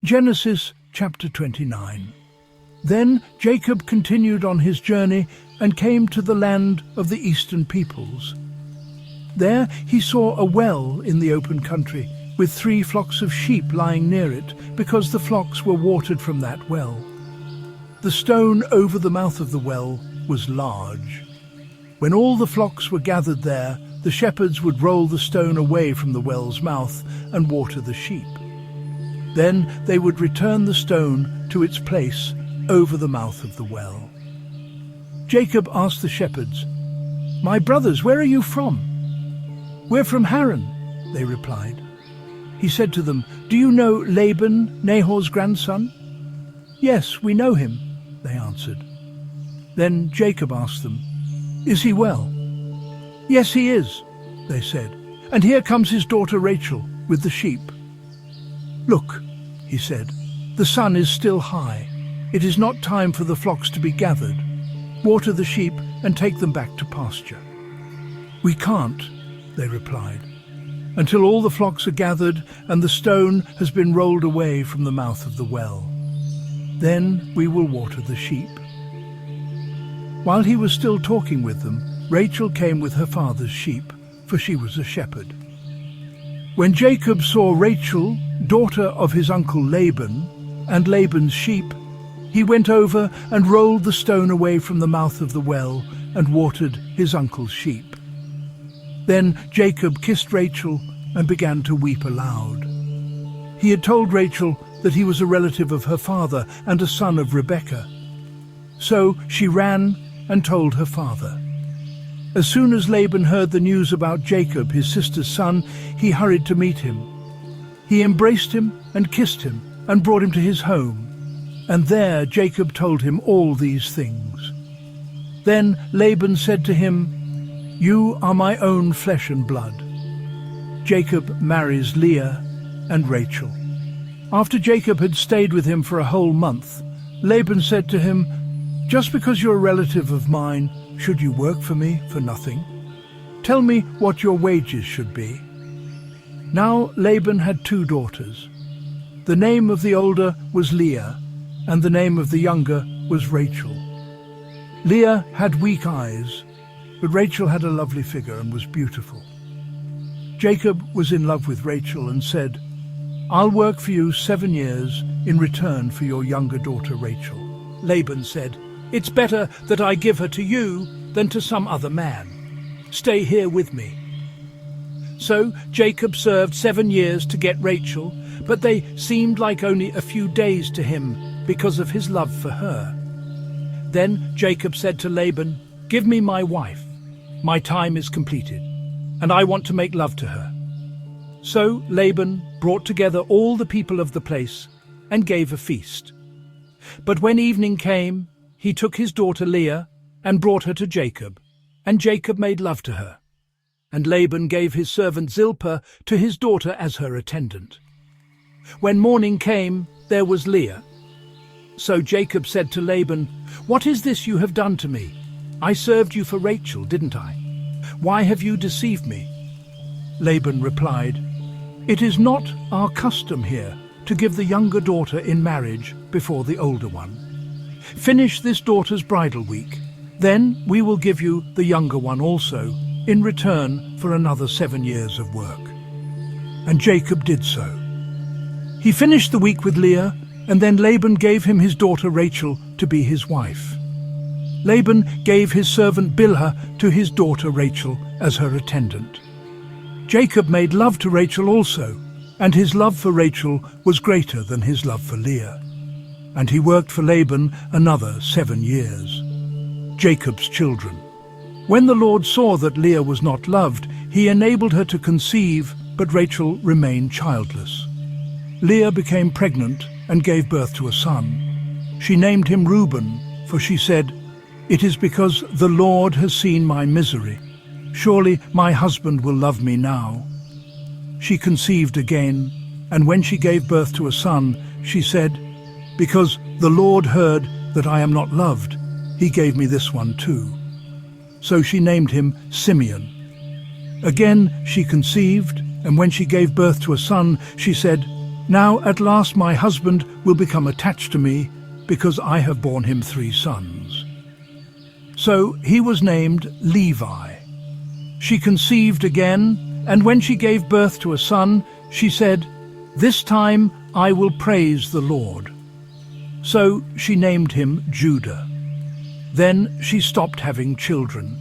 Genesis chapter 29. Then Jacob continued on his journey and came to the land of the eastern peoples. There he saw a well in the open country, with 3 flocks of sheep lying near it, because the flocks were watered from that well. The stone over the mouth of the well was large. When all the flocks were gathered there, the shepherds would roll the stone away from the well's mouth and water the sheep. Then they would return the stone to its place over the mouth of the well. Jacob asked the shepherds, "My brothers, where are you from?" "We're from Harran," they replied. He said to them, "Do you know Laban, Nahor's grandson?" "Yes, we know him," they answered. Then Jacob asked them, "Is he well?" "Yes, he is," they said, "and here comes his daughter Rachel with the sheep." "Look," he said, "the sun is still high. It is not time for the flocks to be gathered. Water the sheep and take them back to pasture." "We can't," they replied, "until all the flocks are gathered and the stone has been rolled away from the mouth of the well. Then we will water the sheep." While he was still talking with them, Rachel came with her father's sheep, for she was a shepherd. When Jacob saw Rachel, daughter of his uncle Laban, and Laban's sheep, he went over and rolled the stone away from the mouth of the well and watered his uncle's sheep. Then Jacob kissed Rachel and began to weep aloud. He had told Rachel that he was a relative of her father and a son of Rebekah. So she ran and told her father. As soon as Laban heard the news about Jacob, his sister's son, he hurried to meet him. He embraced him and kissed him and brought him to his home. And there Jacob told him all these things. Then Laban said to him, "You are my own flesh and blood." Jacob marries Leah and Rachel. After Jacob had stayed with him for a whole month, Laban said to him, "Just because you're a relative of mine, should you work for me for nothing? Tell me what your wages should be." Now Laban had 2 daughters. The name of the older was Leah, and the name of the younger was Rachel. Leah had weak eyes, but Rachel had a lovely figure and was beautiful. Jacob was in love with Rachel and said, "I'll work for you 7 years in return for your younger daughter Rachel." Laban said, "It's better that I give her to you than to some other man. Stay here with me." So Jacob served 7 years to get Rachel, but they seemed like only a few days to him because of his love for her. Then Jacob said to Laban, "Give me my wife. My time is completed, and I want to make love to her." So Laban brought together all the people of the place and gave a feast. But when evening came, he took his daughter Leah and brought her to Jacob, and Jacob made love to her. And Laban gave his servant Zilpah to his daughter as her attendant. When morning came, there was Leah. So Jacob said to Laban, "What is this you have done to me? I served you for Rachel, didn't I? Why have you deceived me?" Laban replied, "It is not our custom here to give the younger daughter in marriage before the older one. Finish this daughter's bridal week, then we will give you the younger one also, in return for another 7 years of work." And Jacob did so. He finished the week with Leah, and then Laban gave him his daughter Rachel to be his wife. Laban gave his servant Bilhah to his daughter Rachel as her attendant. Jacob made love to Rachel also, and his love for Rachel was greater than his love for Leah. And he worked for Laban another 7 years. Jacob's children. When the Lord saw that Leah was not loved, he enabled her to conceive, but Rachel remained childless. Leah became pregnant and gave birth to a son. She named him Reuben, for she said, "It is because the Lord has seen my misery. Surely my husband will love me now." She conceived again, and when she gave birth to a son, she said, "Because the Lord heard that I am not loved, he gave me this one too." So she named him Simeon. Again she conceived, and when she gave birth to a son, she said, Now at last my husband will become attached to me, because I have borne him 3 sons. So he was named Levi. She conceived again, and when she gave birth to a son, she said, "This time I will praise the Lord." So she named him Judah. Then she stopped having children.